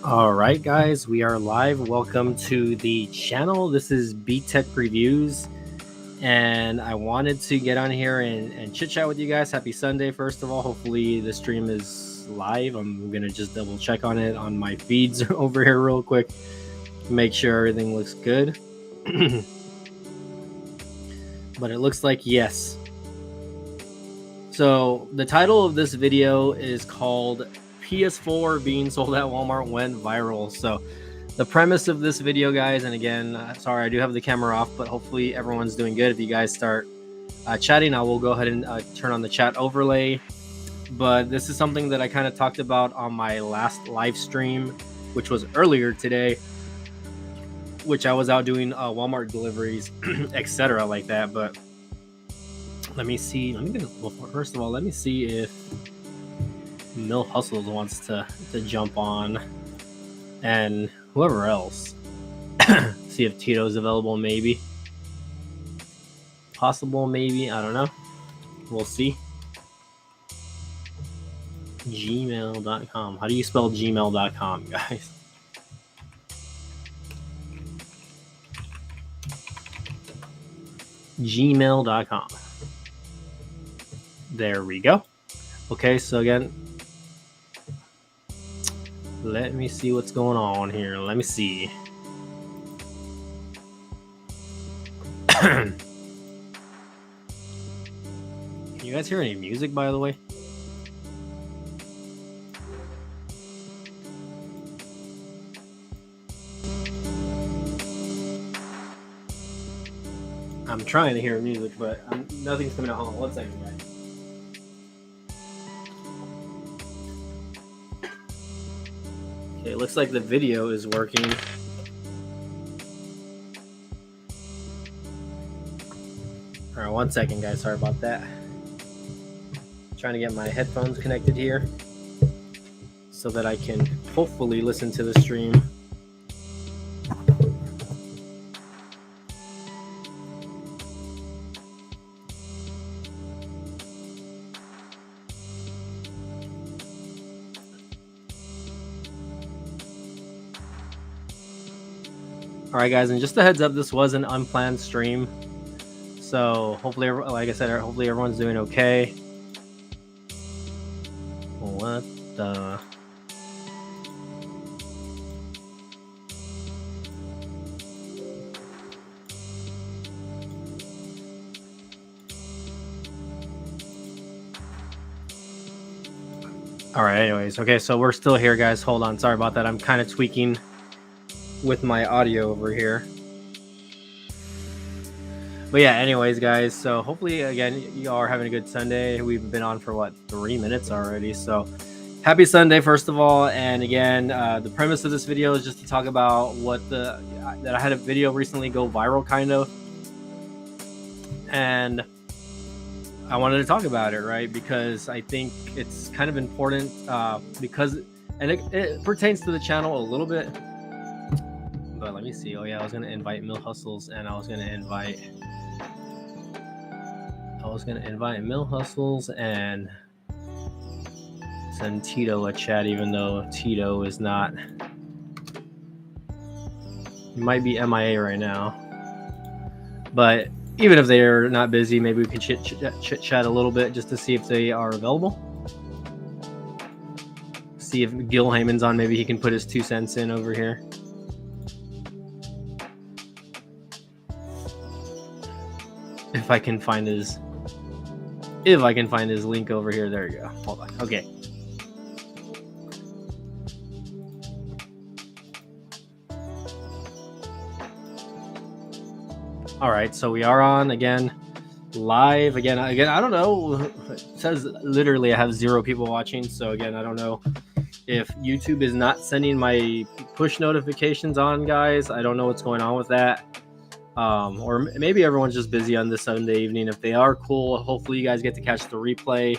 All right, guys, we are live. Welcome to the channel. This is B-Tech Reviews, and I wanted to get on here and chit-chat with you guys. Happy Sunday, first of all. Hopefully the stream is live. I'm going to just double check on it on my feeds over here real quick. Make sure everything looks good. But it looks like yes. So the title of this video is called PS4 being sold at Walmart went viral. So the premise of this video, guys, and again, sorry, I do have the camera off, but hopefully everyone's doing good. If you guys start chatting, I will go ahead and turn on the chat overlay. But this is something that I kind of talked about on my last live stream, which was earlier today, which I was out doing Walmart deliveries, etc. like that. But let me see. Well, first of all, let me see if Mill Hustles wants to jump on, and whoever else. See if Tito's available, maybe. Possible, maybe. I don't know. We'll see. Gmail.com. How do you spell gmail.com, guys? Gmail.com. There we go. Okay, so again, let me see what's going on here. Let me see. Can you guys hear any music, by the way? I'm trying to hear music, but nothing's coming out. Hold on 1 second, guys. Okay, it looks like the video is working. All right, 1 second, guys. Sorry about that. Trying to get my headphones connected here so that I can hopefully listen to the stream. All right, guys, and just a heads up, this was an unplanned stream. So hopefully, like I said, hopefully everyone's doing okay. What the? All right, anyways. Okay, so we're still here, guys. Hold on. Sorry about that. I'm kind of tweaking with my audio over here. But yeah, anyways, guys, so hopefully, again, you all are having a good Sunday. We've been on for, 3 minutes already? So happy Sunday, first of all. And again, the premise of this video is just to talk about that I had a video recently go viral, kind of. And I wanted to talk about it, right? Because I think it's kind of important because it pertains to the channel a little bit. But let me see. Oh yeah, I was gonna invite Mill Hustles, and I was gonna invite Mill Hustles and send Tito a chat, even though Tito is not. He might be MIA right now. But even if they're not busy, maybe we can chit chat a little bit just to see if they are available. See if Gil Heyman's on. Maybe he can put his 2 cents in over here. If I can find his link over here. There you go. Hold on. Okay. All right, so we are on again, live again. I don't know. It says literally I have 0 people watching. So again, I don't know if YouTube is not sending my push notifications on, guys. I don't know what's going on with that. Or maybe everyone's just busy on this Sunday evening. If they are, cool. Hopefully you guys get to catch the replay.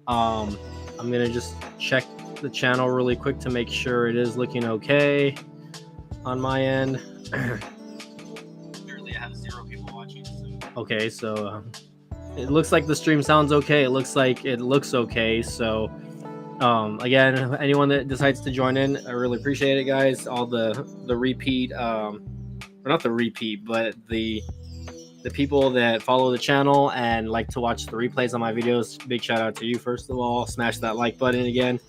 I'm gonna just check the channel really quick to make sure it is looking okay on my end. Literally, I have 0 people watching. Okay, so it looks like the stream sounds okay. It looks like it looks okay. So Again, anyone that decides to join in, I really appreciate it, guys. All the repeat, or not the repeat, but the people that follow the channel and like to watch the replays on my videos, big shout out to you. First of all, smash that like button again.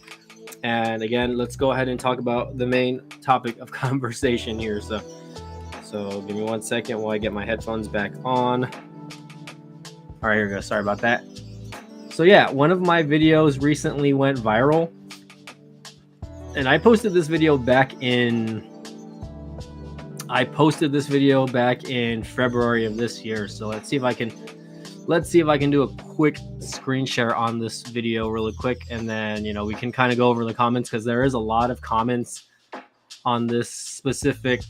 And again, let's go ahead and talk about the main topic of conversation here. So give me 1 second while I get my headphones back on. All right, here we go. Sorry about that. So yeah, one of my videos recently went viral, and I posted this video back in February of this year. So let's see if I can do a quick screen share on this video really quick, and then we can kind of go over the comments, because there is a lot of comments on this specific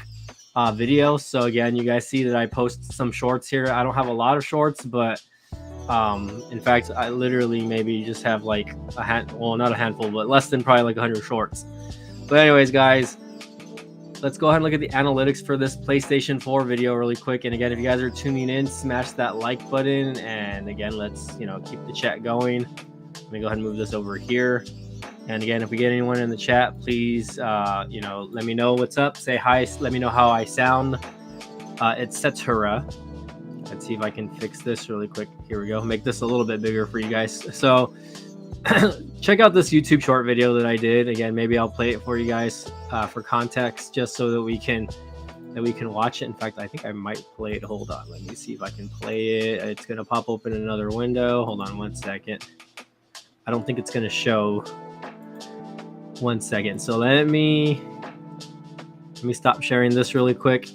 video. So again, you guys see that I post some shorts here. I don't have a lot of shorts, but in fact, I literally maybe just have like not a handful, but less than probably like 100 shorts. But anyways, guys, let's go ahead and look at the analytics for this PlayStation 4 video really quick. And again, if you guys are tuning in, smash that like button. And again, let's keep the chat going. Let me go ahead and move this over here. And again, if we get anyone in the chat, please let me know what's up. Say hi. Let me know how I sound, etc. Let's see if I can fix this really quick. Here we go. Make this a little bit bigger for you guys. So check out this YouTube short video that I did. Again, maybe I'll play it for you guys for context, just so that we can watch it. In fact, I think I might play it. Hold on. Let me see if I can play it. It's going to pop open another window. Hold on 1 second. I don't think it's going to show. 1 second. So let me stop sharing this really quick,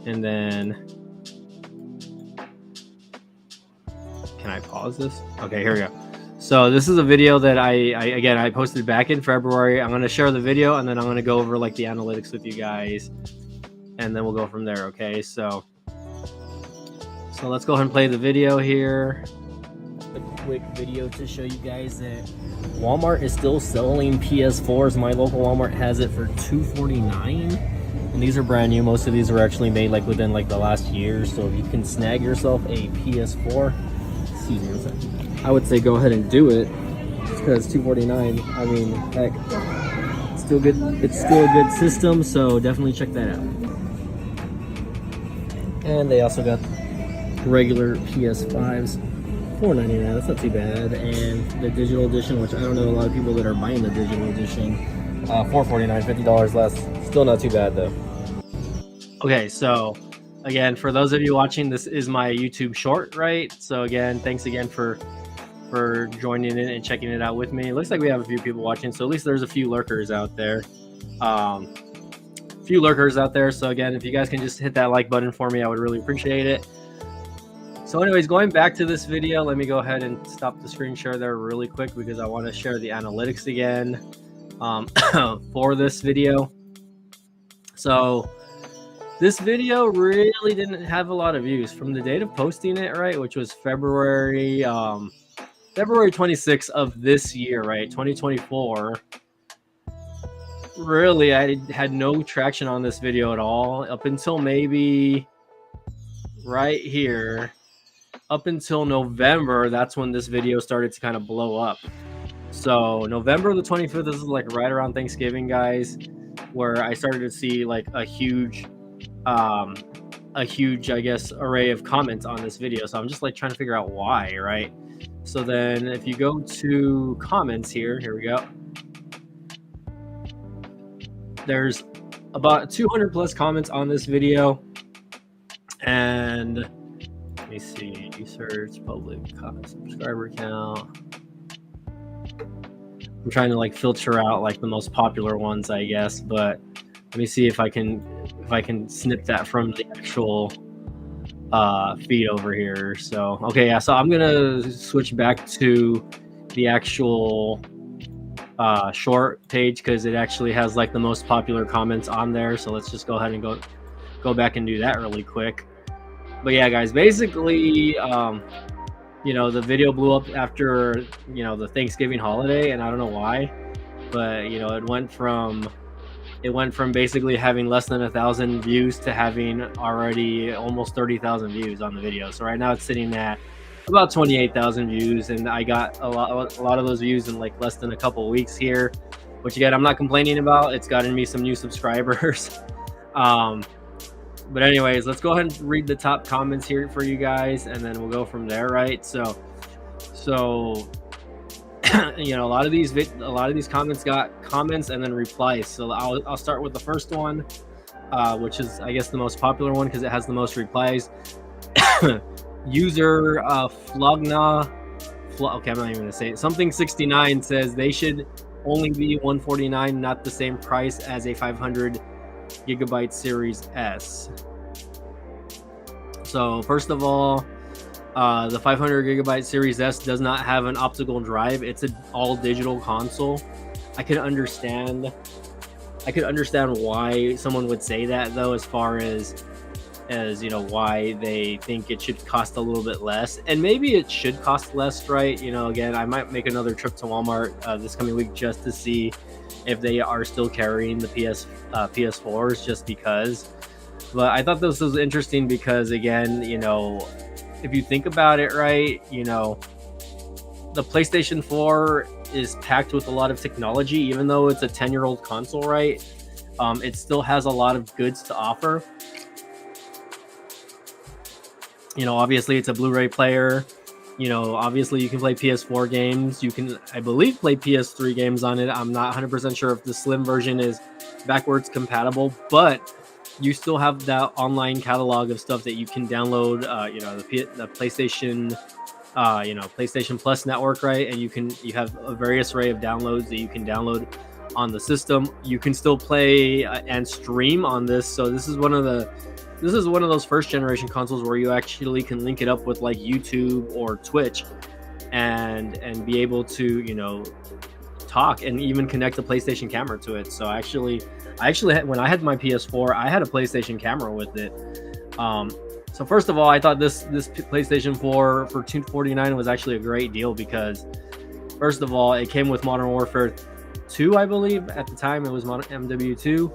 and then can I pause this? Okay, here we go. So this is a video that I posted back in February. I'm going to share the video, and then I'm going to go over like the analytics with you guys, and then we'll go from there. Okay, so let's go ahead and play the video here. A quick video to show you guys that Walmart is still selling PS4s. My local Walmart has it for $249, and these are brand new. Most of these are actually made like within like the last year. So if you can snag yourself a PS4, excuse me, I would say go ahead and do it, just because $249. I mean, heck, it's still good. It's still a good system, so definitely check that out. And they also got regular PS5s, $499. That's not too bad. And the digital edition, which I don't know a lot of people that are buying the digital edition, $449, $50 less. Still not too bad though. Okay, so again, for those of you watching, this is my YouTube short, right? So again, thanks again for joining in and checking it out with me. It looks like we have a few people watching, so at least there's a few lurkers out there. So again, if you guys can just hit that like button for me, I would really appreciate it. So anyways, going back to this video, let me go ahead and stop the screen share there really quick, because I want to share the analytics again for this video. So this video really didn't have a lot of views from the date of posting it, right, which was February 26th of this year, right, 2024. Really, I had no traction on this video at all up until maybe right here, up until November. That's when this video started to kind of blow up. So November the 25th, this is like right around Thanksgiving, guys, where I started to see like a huge, I guess, array of comments on this video. So I'm just like trying to figure out why, right? So then if you go to comments here we go. There's about 200 plus comments on this video. And let me see, you search public comment subscriber count. I'm trying to like filter out like the most popular ones, I guess, but let me see if I can snip that from the actual feed over here. So okay, yeah, so I'm gonna switch back to the actual short page, because it actually has like the most popular comments on there. So let's just go ahead and go back and do that really quick. But yeah, guys, basically the video blew up after the Thanksgiving holiday, and I don't know why, but it went from basically having less than 1,000 views to having already almost 30,000 views on the video. So right now it's sitting at about 28,000 views, and I got a lot of those views in like less than a couple weeks here, which again I'm not complaining about. It's gotten me some new subscribers. But anyways, let's go ahead and read the top comments here for you guys, and then we'll go from there, right? So you know, a lot of these comments got comments and then replies. So I'll start with the first one, which is I guess the most popular one because it has the most replies. User Flogna, okay, I'm not even gonna say it. Something 69 says they should only be 149, not the same price as a 500 gigabyte Series S. So first of all, the 500 gigabyte Series S does not have an optical drive. It's an all digital console. I could understand why someone would say that though, as far as you know, why they think it should cost a little bit less. And maybe it should cost less, right? You know, again, I might make another trip to Walmart this coming week just to see if they are still carrying the PS4s, just because. But I thought this was interesting because, again, you know, if you think about it, right, you know, the PlayStation 4 is packed with a lot of technology. Even though it's a 10-year-old console, right, it still has a lot of goods to offer. You know, obviously it's a Blu-ray player. You know, obviously you can play PS4 games. You can, I believe, play PS3 games on it. I'm not 100% sure if the slim version is backwards compatible, but you still have that online catalog of stuff that you can download. You know, the PlayStation, you know, PlayStation Plus network, right? And you have a various array of downloads that you can download on the system. You can still play and stream on this. So this is one of those first generation consoles where you actually can link it up with like YouTube or Twitch and be able to, you know, talk and even connect the PlayStation camera to it. So actually when I had my PS4, I had a PlayStation camera with it. So first of all, I thought this PlayStation 4 for $249 was actually a great deal because first of all, it came with Modern Warfare 2, I believe. At the time, it was MW2.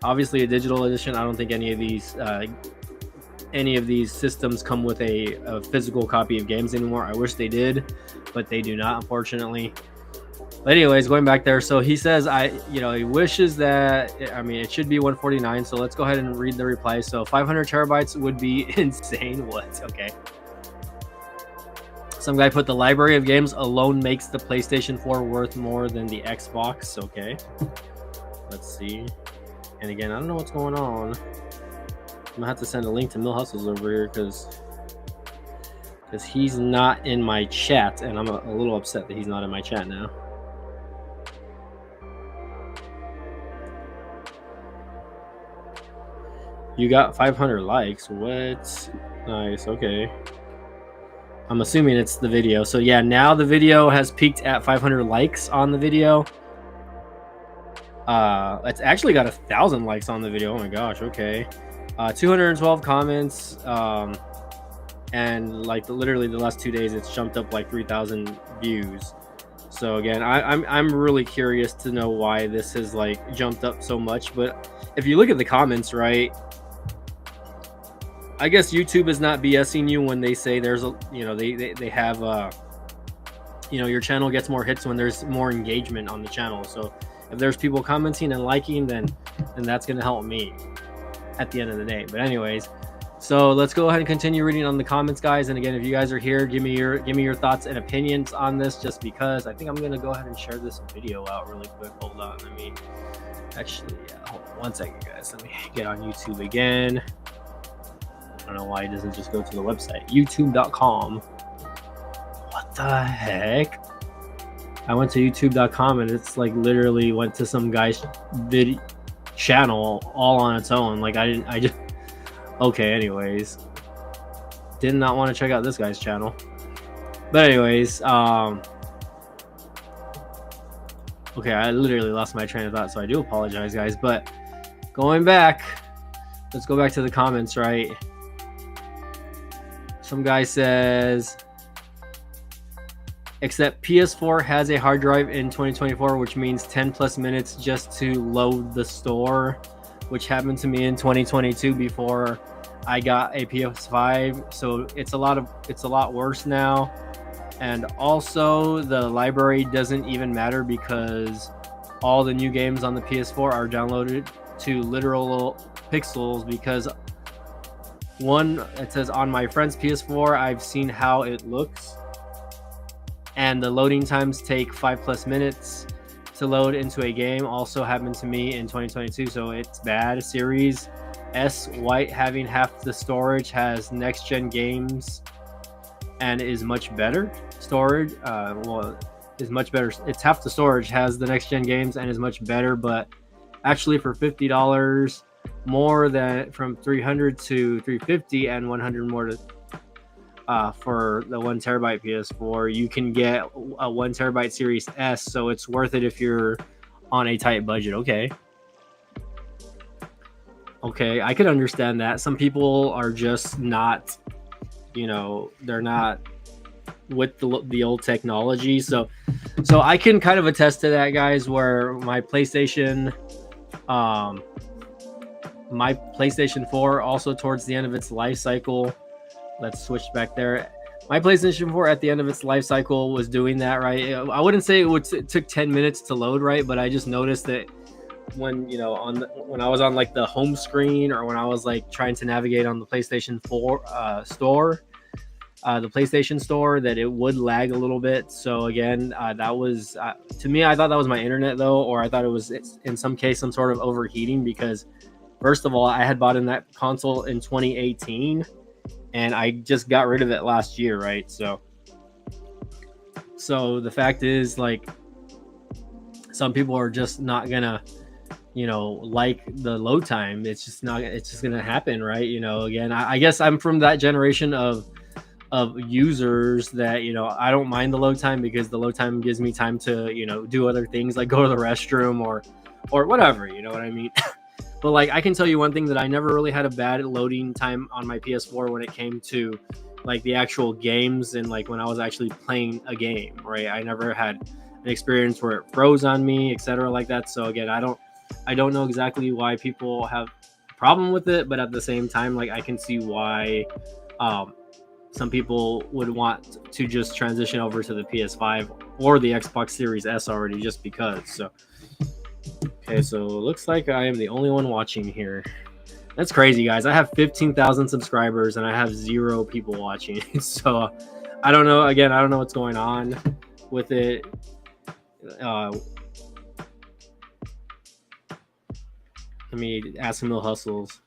Obviously a digital edition. I don't think any of these systems come with a physical copy of games anymore. I wish they did, but they do not, unfortunately. But anyways, going back there, so he says he wishes that, I mean, it should be 149. So let's go ahead and read the reply. So 500 terabytes would be insane. What? Okay. Some guy put the library of games alone makes the PlayStation 4 worth more than the Xbox. Okay. Let's see. And again, I don't know what's going on. I'm gonna have to send a link to Mill Hustles over here because he's not in my chat, and I'm a little upset that he's not in my chat now. You got 500 likes. What? Nice. Okay. I'm assuming it's the video. So yeah, now the video has peaked at 500 likes on the video. It's actually got 1,000 likes on the video. Oh my gosh. Okay. 212 comments. And like literally the last 2 days, it's jumped up like 3,000 views. So again, I'm really curious to know why this has like jumped up so much. But if you look at the comments, right, I guess YouTube is not BSing you when they say there's a, you know, they have you know, your channel gets more hits when there's more engagement on the channel. So if there's people commenting and liking, then that's gonna help me at the end of the day. But anyways, so let's go ahead and continue reading on the comments, guys. And again, if you guys are here, give me your thoughts and opinions on this, just because I think I'm gonna go ahead and share this video out really quick. Hold on, let me actually, yeah, hold on 1 second, guys. Let me get on YouTube again. I don't know why it doesn't just go to the website, youtube.com. What the heck? I went to youtube.com and it's like literally went to some guy's video channel all on its own. Like I just okay, anyways. Did not want to check out this guy's channel. But anyways, okay, I literally lost my train of thought, so I do apologize, guys. But going back, let's go back to the comments, right? Some guy says, except PS4 has a hard drive in 2024, which means 10 plus minutes just to load the store, which happened to me in 2022 before I got a PS5, so it's a lot worse now. And also the library doesn't even matter because all the new games on the PS4 are downloaded to literal pixels, because one, it says on my friend's PS4 I've seen how it looks, and the loading times take 5+ minutes to load into a game. Also happened to me in 2022, so it's bad. Series S White, having half the storage, has next gen games and is much better. Storage is much better. It's half the storage, has the next gen games, and is much better. But actually for $50 more, than from 300 to 350 and 100 more to for the 1 terabyte PS4, you can get a 1 terabyte Series S, so it's worth it if you're on a tight budget. Okay, I could understand that. Some people are just not, they're not with the old technology. So I can kind of attest to that, guys, where my PlayStation 4, also towards the end of its life cycle, let's switch back there. My PlayStation 4 at the end of its life cycle was doing that, right? I wouldn't say it took 10 minutes to load, right? But I just noticed that when, when I was on like the home screen, or when I was like trying to navigate on the PlayStation 4 store, the PlayStation Store, that it would lag a little bit. So again, that was to me, I thought that was my internet though, or I thought it was in some case some sort of overheating, because first of all, I had bought in that console in 2018 and I just got rid of it last year, right? So the fact is, like, some people are just not gonna like the load time. It's just gonna happen, right? Again, I guess I'm from that generation of users that I don't mind the load time, because the load time gives me time to do other things, like go to the restroom or whatever, you know what I mean? But like, I can tell you one thing, that I never really had a bad loading time on my PS4 when it came to like the actual games, and like when I was actually playing a game, right? I never had an experience where it froze on me, etc., like that. So again, I don't know exactly why people have a problem with it, but at the same time, like, I can see why some people would want to just transition over to the PS5 or the Xbox Series S already, just because. So okay, so it looks like I am the only one watching here. That's crazy, guys. I have 15,000 subscribers and I have 0 people watching. So I don't know. Again, I don't know what's going on with it. Let me ask some Mill Hustles.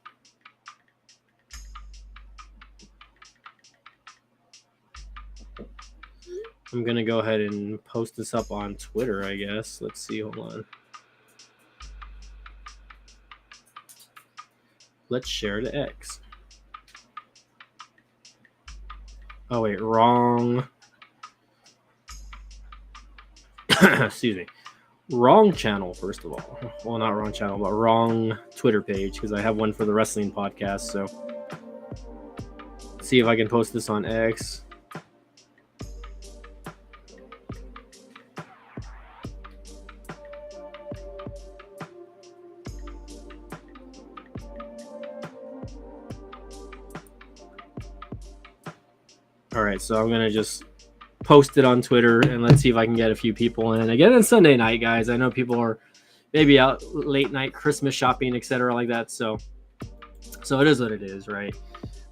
I'm gonna go ahead and post this up on Twitter, I guess. Let's see. Hold on. Let's share to X. Oh wait, wrong. Excuse me. Wrong channel, first of all. Well, not wrong channel, but wrong Twitter page, because I have one for the wrestling podcast. So let's see if I can post this on X. All right, so I'm gonna just post it on Twitter, and let's see if I can get a few people in. Again, it's Sunday night, guys. I know people are maybe out late night Christmas shopping, etc., like that. So it is what it is, right?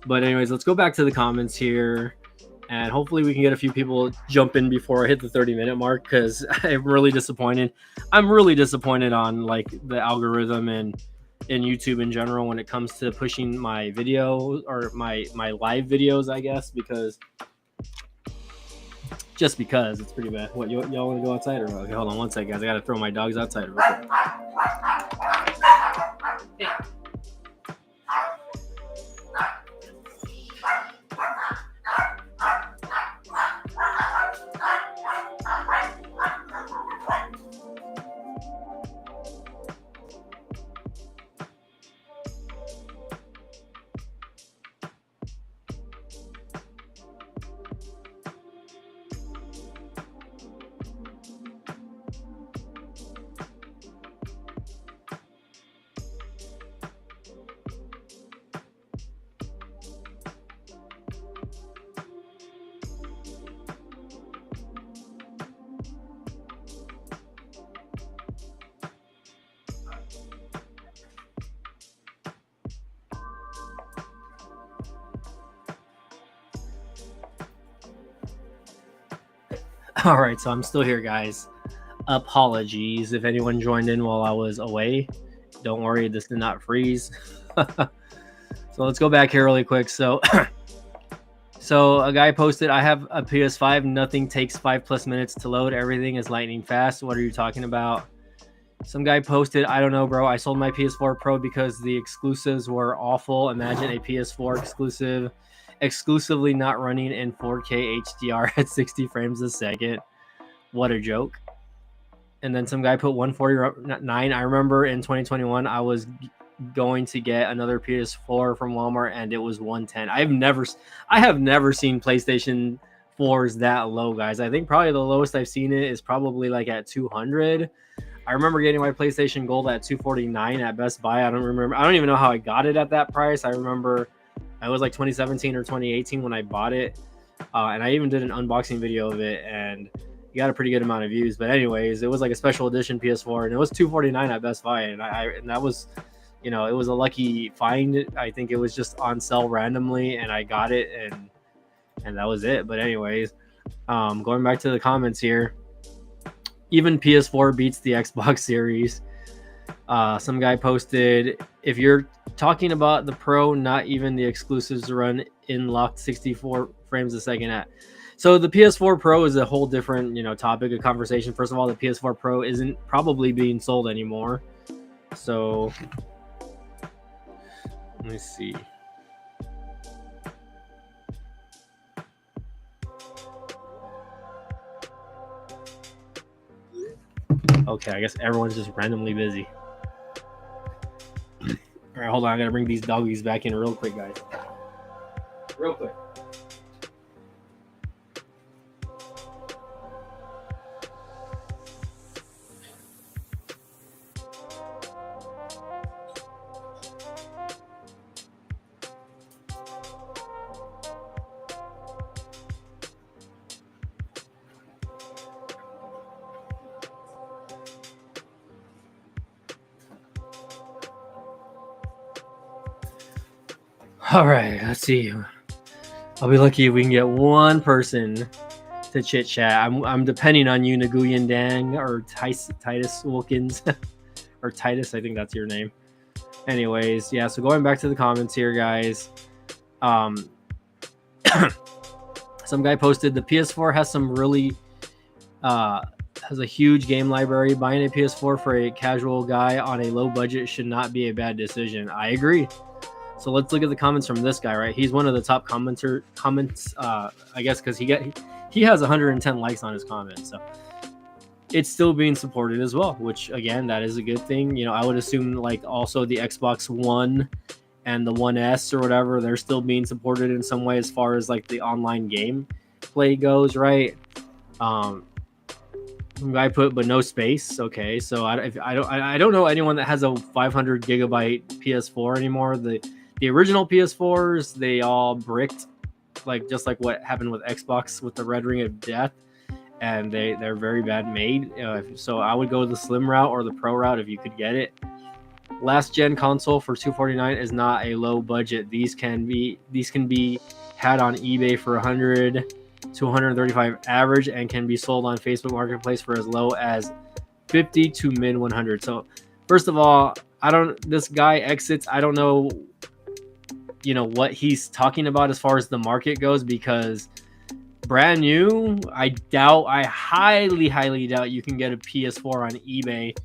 But anyways, let's go back to the comments here, and hopefully we can get a few people jump in before I hit the 30-minute mark, because I'm really disappointed. I'm really disappointed on like the algorithm and in YouTube in general when it comes to pushing my video, or my live videos, I guess, because it's pretty bad. What, y'all want to go outside, or okay, hold on one second, guys. I gotta throw my dogs outside real quick. Hey. All right, so I'm still here, guys. Apologies if anyone joined in while I was away. Don't worry, this did not freeze. So let's go back here really quick. So so a guy posted, I have a PS5, nothing takes 5+ minutes to load, everything is lightning fast. What are you talking about? Some guy posted, I don't know, bro, I sold my PS4 Pro because the exclusives were awful. Imagine a PS4 exclusively not running in 4K HDR at 60 frames a second. What a joke. And then some guy put 149. I remember in 2021 I was going to get another PS4 from Walmart and it was 110. I have never seen PlayStation 4s that low, guys. I think probably the lowest I've seen it is probably like at 200. I remember getting my PlayStation Gold at 249 at Best Buy. I don't even know how I got it at that price. I remember it was like 2017 or 2018 when I bought it. And I even did an unboxing video of it, and you got a pretty good amount of views. But anyways, it was like a special edition PS4, and it was $249 at Best Buy, and that was, it was a lucky find. I think it was just on sale randomly, and I got it, and that was it. But anyways, going back to the comments here, even PS4 beats the Xbox Series. Some guy posted, if you're talking about the Pro, not even the exclusives run in locked 64 frames a second at. So the PS4 Pro is a whole different, topic of conversation. First of all, the PS4 Pro isn't probably being sold anymore. So let me see. Okay, I guess everyone's just randomly busy. All right, hold on. I gotta bring these doggies back in real quick, guys. Real quick. All right, let's see. I'll be lucky if we can get one person to chit chat. I'm depending on you, Naguyan Dang or Titus Wilkins or Titus. I think that's your name. Anyways, yeah. So going back to the comments here, guys. Some guy posted the PS4 has some really has a huge game library. Buying a PS4 for a casual guy on a low budget should not be a bad decision. I agree. So let's look at the comments from this guy, right? He's one of the top comments, I guess, because he has 110 likes on his comments. So it's still being supported as well, which again, that is a good thing. I would assume like also the Xbox One and the One S or whatever, they're still being supported in some way as far as like the online game play goes, right? I put but no space. Okay, so I don't know anyone that has a 500 gigabyte PS4 anymore. The original PS4s, they all bricked, just like what happened with Xbox with the Red Ring of Death, and they're very bad made. So I would go the slim route or the pro route if you could get it. Last gen console for $249 is not a low budget. These can be had on eBay for $100 to $135 average, and can be sold on Facebook Marketplace for as low as $50 to mid $100. So first of all, this guy exits. I don't know, what he's talking about as far as the market goes, because brand new, I highly doubt you can get a PS4 on eBay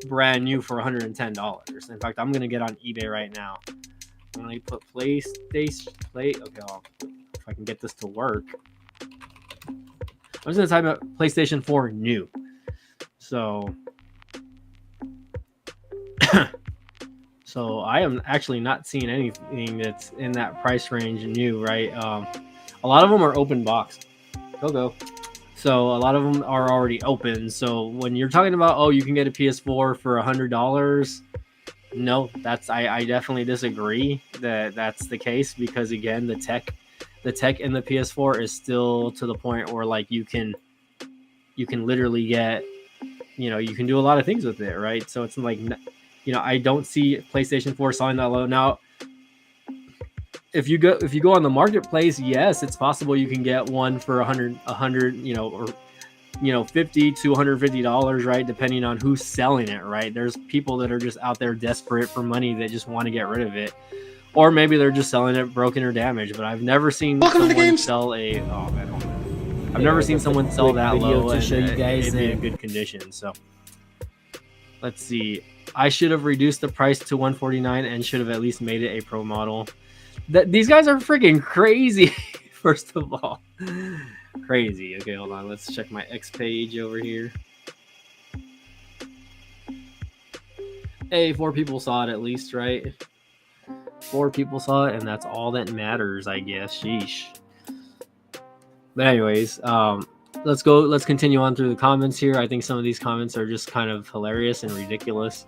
brand new for $110. In fact, I'm gonna get on eBay right now. I'm gonna put PlayStation Play. Okay, if I can get this to work. I'm just gonna type about PlayStation 4 new. So so I am actually not seeing anything that's in that price range new, right? A lot of them are open box. Go. So a lot of them are already open. So when you're talking about, you can get a PS4 for $100, no, I definitely disagree that that's the case, because again, the tech in the PS4 is still to the point where like you can literally get, you can do a lot of things with it, right? So it's like, I don't see PlayStation 4 selling that low. Now, if you go on the marketplace, yes, it's possible you can get one for 100, or $50 to $150, right? Depending on who's selling it, right? There's people that are just out there desperate for money that just want to get rid of it. Or maybe they're just selling it broken or damaged, but I've never seen someone sell a, oh man, hold on. I've never seen someone sell that low to show you guys in a good condition. So let's see. I should have reduced the price to $149 and should have at least made it a pro model. These guys are freaking crazy. First of all, crazy. Okay, hold on. Let's check my X page over here. Hey, 4 people saw it at least, right? 4 people saw it, and that's all that matters, I guess. Sheesh. But anyways, let's continue on through the comments here. I think some of these comments are just kind of hilarious and ridiculous.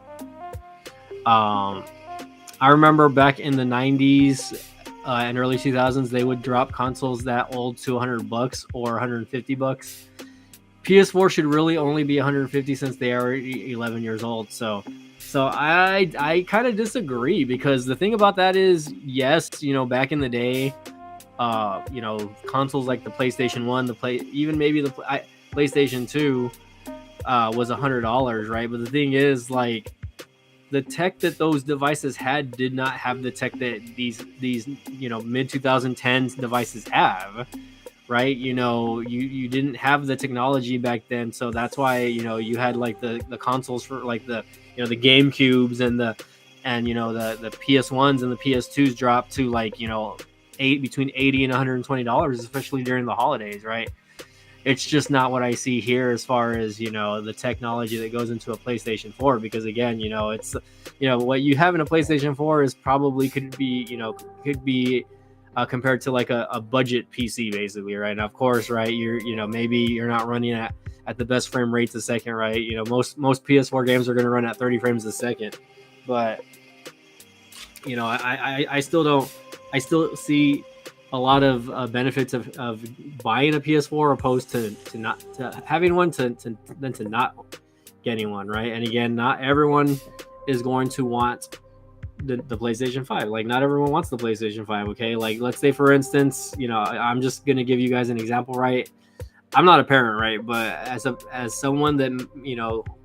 I remember back in the 90s and early 2000s, they would drop consoles that old to $100 or $150. PS4 should really only be $150 since they are 11 years old. So I kind of disagree, because the thing about that is, yes, back in the day, consoles like the PlayStation 1, even maybe the PlayStation 2 was $100, right? But the thing is, like, the tech that those devices had did not have the tech that these mid 2010s devices have, right? You didn't have the technology back then, so that's why you had like the consoles for like the the GameCubes and the PS1s and the PS2s dropped to like between $80 and $120, especially during the holidays, right? It's just not what I see here as far as the technology that goes into a PlayStation 4, because again, it's what you have in a PlayStation 4 is probably could be compared to like a budget PC, basically, right? Now, of course, right, maybe you're not running at the best frame rates a second, right? Most PS4 games are going to run at 30 frames a second, but I still see a lot of benefits of buying a PS4 opposed to not having one than to not getting one, right? And again, not everyone is going to want the PlayStation 5. Like, not everyone wants the PlayStation 5, okay? Like, let's say, for instance, I'm just going to give you guys an example, right? I'm not a parent, right? But as someone that,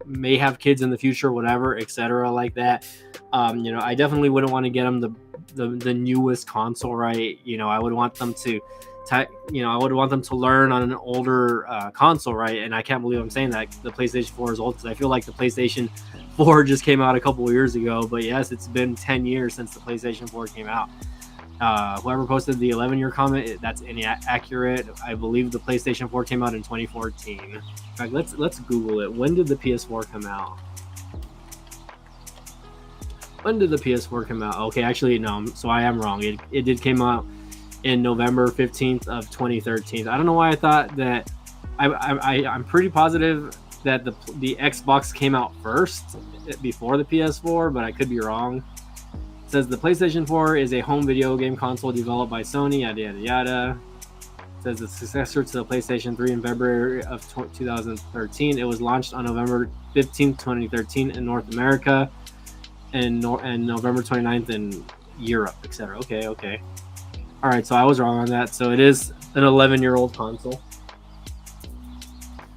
may have kids in the future, whatever, etc., like that, I definitely wouldn't want to get them the newest console, right? I would want them to learn on an older console, right? And I can't believe I'm saying that the PlayStation 4 is old, because I feel like the PlayStation 4 just came out a couple of years ago. But yes, it's been 10 years since the PlayStation 4 came out. Whoever posted the 11-year comment, that's inaccurate. I believe the PlayStation 4 came out in 2014. In fact, let's Google it. When did the PS4 come out? When did the PS4 come out? Okay, actually, no. So I am wrong. It did came out in November 15th of 2013. I don't know why I thought that. I'm pretty positive that the Xbox came out first before the PS4, but I could be wrong. It says the PlayStation 4 is a home video game console developed by Sony, yada yada yada. It says the successor to the PlayStation 3 in February of 2013. It was launched on November 15th, 2013 in North America, and November 29th in Europe, etc. Okay. All right, so I was wrong on that. So it is an 11-year-old console.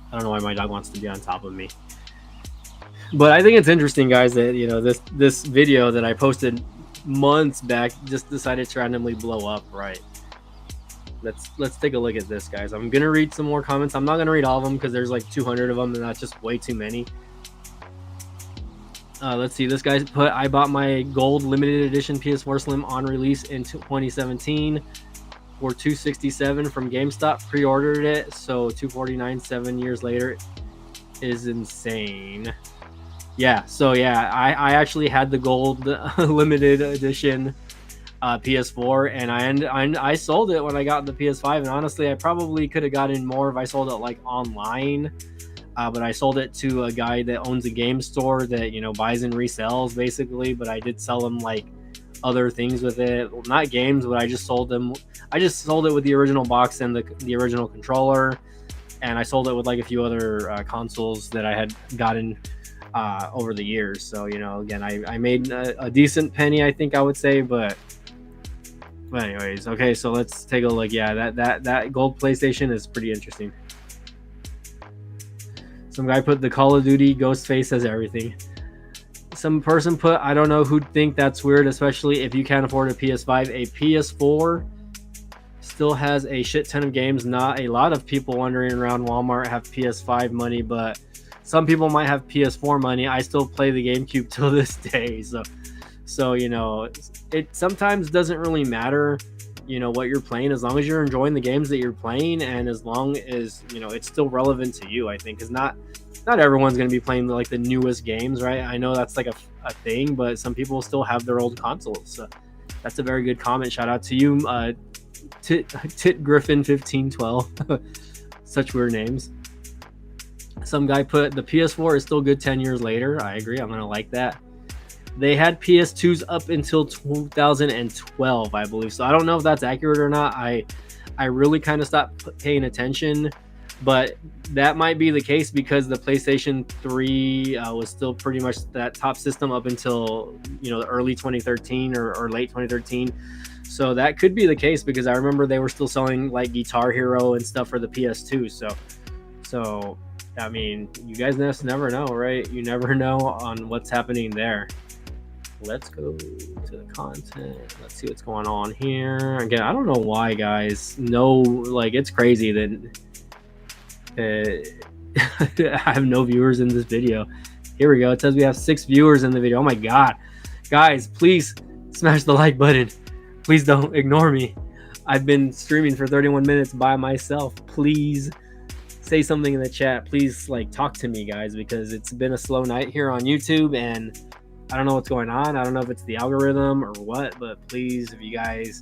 I don't know why my dog wants to be on top of me. But I think it's interesting, guys, that this video that I posted months back just decided to randomly blow up, right? Let's take a look at this, guys. I'm gonna read some more comments. I'm not gonna read all of them because there's like 200 of them, and that's just way too many. Let's see. This guy put, I bought my gold limited edition PS4 Slim on release in 2017 for $267 from GameStop. Pre-ordered it, so $249 7 years later is insane. Yeah, so yeah, I actually had the gold limited edition PS4, and I sold it when I got the PS5. And honestly, I probably could have gotten more if I sold it like online. But I sold it to a guy that owns a game store that, buys and resells basically. But I did sell him like other things with it. Well, not games, but I just sold it with the original box and the original controller. And I sold it with like a few other consoles that I had gotten over the years. So, again, I made a decent penny, I think I would say. But But anyways, okay, so let's take a look. Yeah, that gold PlayStation is pretty interesting. Some guy put the Call of Duty Ghostface as everything. Some person put, I don't know who'd think that's weird, especially if you can't afford a PS5. A PS4 still has a shit ton of games. Not a lot of people wandering around Walmart have PS5 money, but some people might have PS4 money. I still play the GameCube till this day. So you know, it sometimes doesn't really matter, you know, what you're playing, as long as you're enjoying the games that you're playing, and as long as, you know, it's still relevant to you, I think. Because not everyone's going to be playing like the newest games, right? I know that's like a thing, but some people still have their old consoles. So that's a very good comment. Shout out to you, Tit Griffin 1512. Such weird names. Some guy put the PS4 is still good 10 years later. I agree. I'm gonna like that. They had PS2s up until 2012, I believe. So I don't know if that's accurate or not. I really kind of stopped paying attention, but that might be the case because the PlayStation 3 was still pretty much that top system up until, you know, early 2013 or late 2013. So that could be the case, because I remember they were still selling like Guitar Hero and stuff for the PS2. So I mean, you guys just never know, right? You never know on what's happening there. Let's go to the content. Let's see what's going on here. Again, I don't know why, guys. No, like, it's crazy that I have no viewers in this video. Here we go. It says we have 6 viewers in the video. Oh my god. Guys, please smash the like button. Please don't ignore me. I've been streaming for 31 minutes by myself. Please say something in the chat. Please, like, talk to me, guys, because it's been a slow night here on YouTube, and I don't know what's going on. I don't know if it's the algorithm or what, but please, if you guys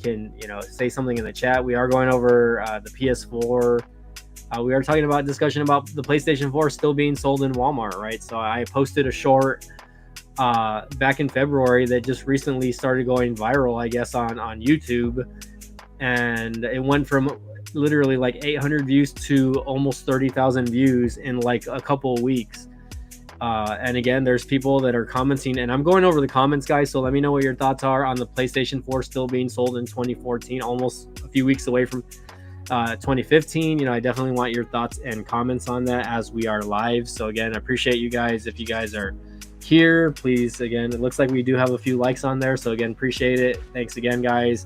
can, you know, say something in the chat. We are going over the PS4. We are talking about discussion about the PlayStation 4 still being sold in Walmart, right? So I posted a short back in February that just recently started going viral, I guess, on YouTube, and it went from literally like 800 views to almost 30,000 views in like a couple of weeks. And again, there's people that are commenting, and I'm going over the comments, guys, so let me know what your thoughts are on the PlayStation 4 still being sold in 2014, almost a few weeks away from 2015. You know, I definitely want your thoughts and comments on that as we are live. So again, I appreciate you guys. If you guys are here, please, again, it looks like we do have a few likes on there, so again, appreciate it. Thanks again, guys,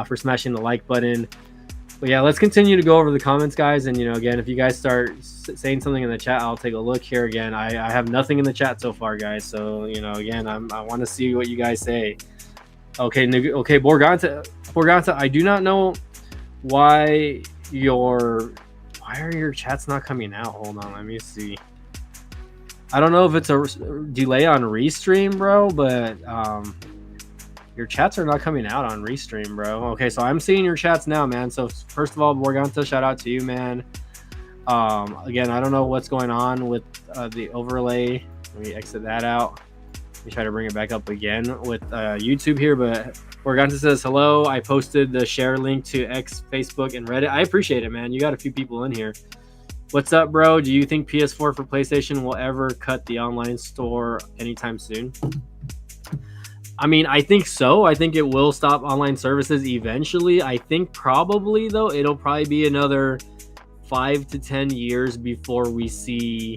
for smashing the like button. But yeah, let's continue to go over the comments, guys. And, you know, again, if you guys start saying something in the chat, I'll take a look here. Again, I have nothing in the chat so far, guys. So, you know, again, I want to see what you guys say. Okay, Borganta, I do not know why are your chats not coming out? Hold on, let me see. I don't know if it's a delay on Restream, bro, but your chats are not coming out on Restream, bro. Okay, so I'm seeing your chats now, man. So first of all, Borganta, shout out to you, man. Again, I don't know what's going on with the overlay. Let me exit that out. Let me try to bring it back up again with YouTube here. But Borganta says, hello. I posted the share link to X, Facebook, and Reddit. I appreciate it, man. You got a few people in here. What's up, bro? Do you think PS4 for PlayStation will ever cut the online store anytime soon? I mean, I think so. I think it will stop online services eventually. I think probably, though, it'll probably be another 5 to 10 years before we see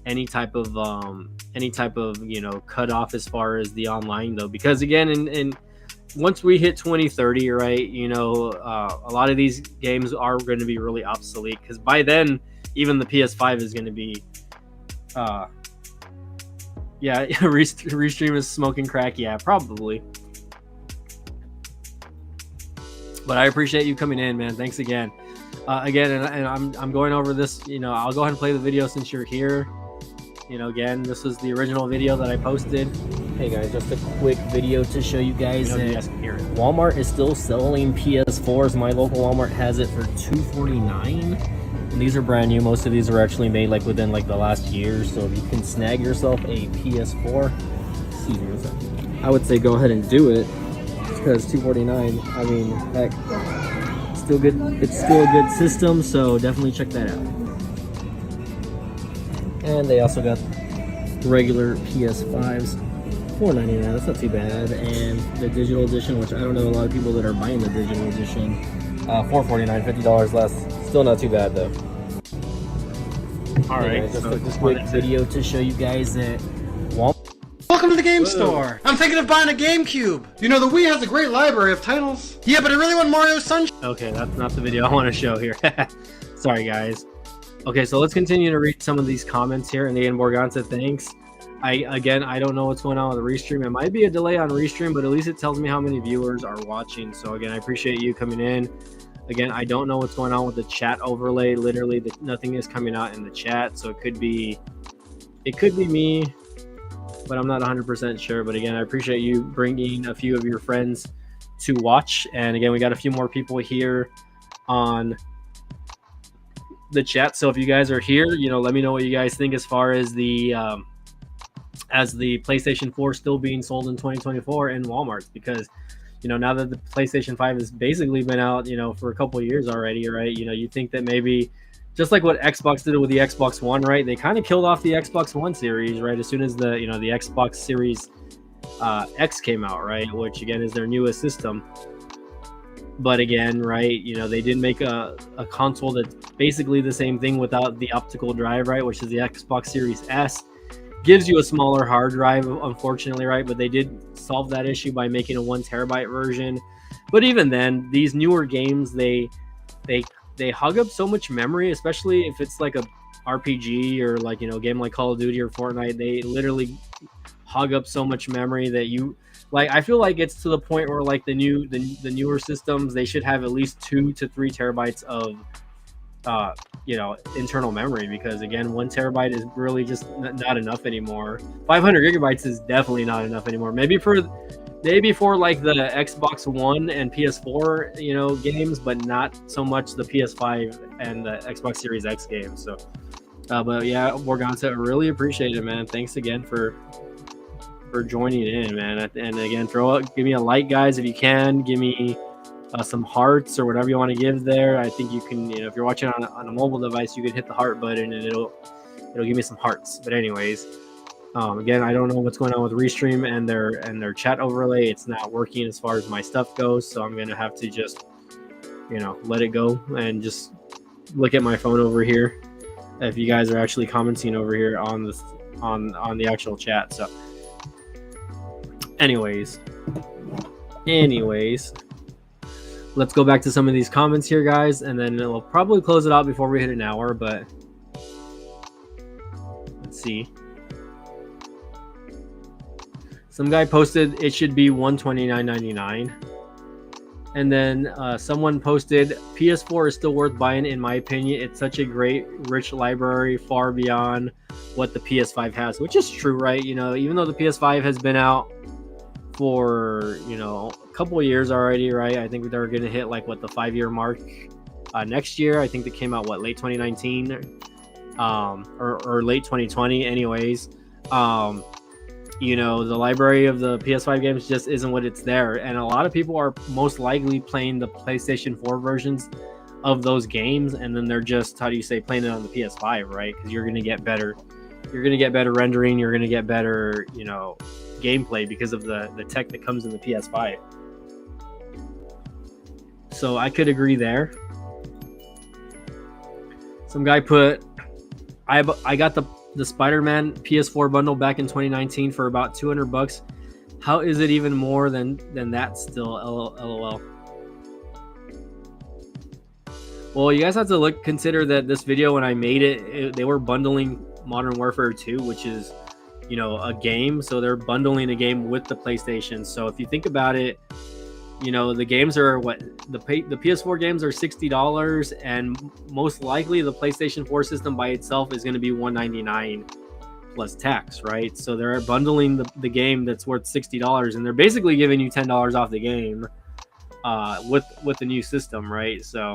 any type of you know, cutoff as far as the online, though, because again, in once we hit 2030, right, you know, a lot of these games are going to be really obsolete, because by then even the PS5 is going to be yeah, Restream is smoking crack. Yeah, probably. But I appreciate you coming in, man. Thanks again. And I'm going over this. You know, I'll go ahead and play the video since you're here. You know, again, this was the original video that I posted. Hey guys, just a quick video to show you guys that Walmart is still selling PS4s. My local Walmart has it for $249. And these are brand new. Most of these are actually made like within like the last year. So if you can snag yourself a PS4, I would say go ahead and do it, because $249. I mean, heck, still good. It's still a good system. So definitely check that out. And they also got regular PS5s $4.99. That's not too bad. And the digital edition, which I don't know a lot of people that are buying the digital edition, $4.49, $50 less. Still not too bad though. All right, just a quick video to show you guys that Walmart. Welcome to the game store. I'm thinking of buying a GameCube. You know, the Wii has a great library of titles. Yeah, but I really want Mario Sunshine. Okay, that's not the video I want to show here. Sorry, guys. Okay, so let's continue to read some of these comments here. And again, Morganta, thanks. I don't know what's going on with the restream. It might be a delay on restream, but at least it tells me how many viewers are watching. So again, I appreciate you coming in. Again, I don't know what's going on with the chat overlay. Literally, nothing is coming out in the chat. So it could be me, but I'm not 100% sure. But again, I appreciate you bringing a few of your friends to watch. And again, we got a few more people here on the chat. So if you guys are here, you know, let me know what you guys think as far as the PlayStation 4 still being sold in 2024 in Walmart, because you know, now that the PlayStation 5 has basically been out, you know, for a couple of years already, right? You know, you think that maybe just like what Xbox did with the Xbox One, right? They kind of killed off the Xbox One series, right? As soon as the Xbox Series X came out, right? Which again is their newest system. But again, right, you know, they did make a console that's basically the same thing without the optical drive, right? Which is the Xbox Series S. Gives you a smaller hard drive, unfortunately, right? But they did solve that issue by making a 1 terabyte version. But even then, these newer games, they hug up so much memory, especially if it's like a RPG or like, you know, a game like Call of Duty or Fortnite. They literally hug up so much memory that you like. I feel like it's to the point where like the newer systems, they should have at least 2 to 3 terabytes of you know, internal memory, because again, 1 terabyte is really just not enough anymore. 500 gigabytes is definitely not enough anymore. Maybe for like the Xbox One and PS4, you know, games, but not so much the PS5 and the Xbox Series X games. So, but yeah, Morganta, I really appreciate it, man. Thanks again for joining in, man. And again, give me a like, guys, if you can. Give me some hearts or whatever you want to give there. I think you can, you know, if you're watching on a mobile device, you could hit the heart button and it'll give me some hearts. But anyways, again, I don't know what's going on with Restream and their chat overlay. It's not working as far as my stuff goes, so I'm gonna have to just, you know, let it go and just look at my phone over here if you guys are actually commenting over here on this on the actual chat. So anyways, let's go back to some of these comments here, guys, and then we'll probably close it out before we hit an hour, but let's see. Some guy posted it should be $129.99. And then someone posted, PS4 is still worth buying, in my opinion. It's such a great, rich library, far beyond what the PS5 has, which is true, right? You know, even though the PS5 has been out for, you know, a couple of years already, right? I think they're going to hit like what the 5-year mark next year. I think they came out late 2019 or late 2020 anyways. You know, the library of the PS5 games just isn't what it's there, and a lot of people are most likely playing the PlayStation 4 versions of those games, and then they're just, how do you say, playing it on the PS5, right? Because you're going to get better rendering, you're going to get better, you know, gameplay because of the tech that comes in the PS5. So I could agree there. Some guy put, I got the Spider-Man PS4 bundle back in 2019 for about $200. How is it even more than that still? LOL. Well, you guys have to consider that this video, when I made it, they were bundling Modern Warfare 2, which is, you know, a game. So they're bundling a game with the PlayStation. So if you think about it, you know, the games are what the PS4 games are $60, and most likely the PlayStation 4 system by itself is going to be $199 plus tax, right? So they're bundling the game that's worth $60, and they're basically giving you $10 off the game with the new system, right? So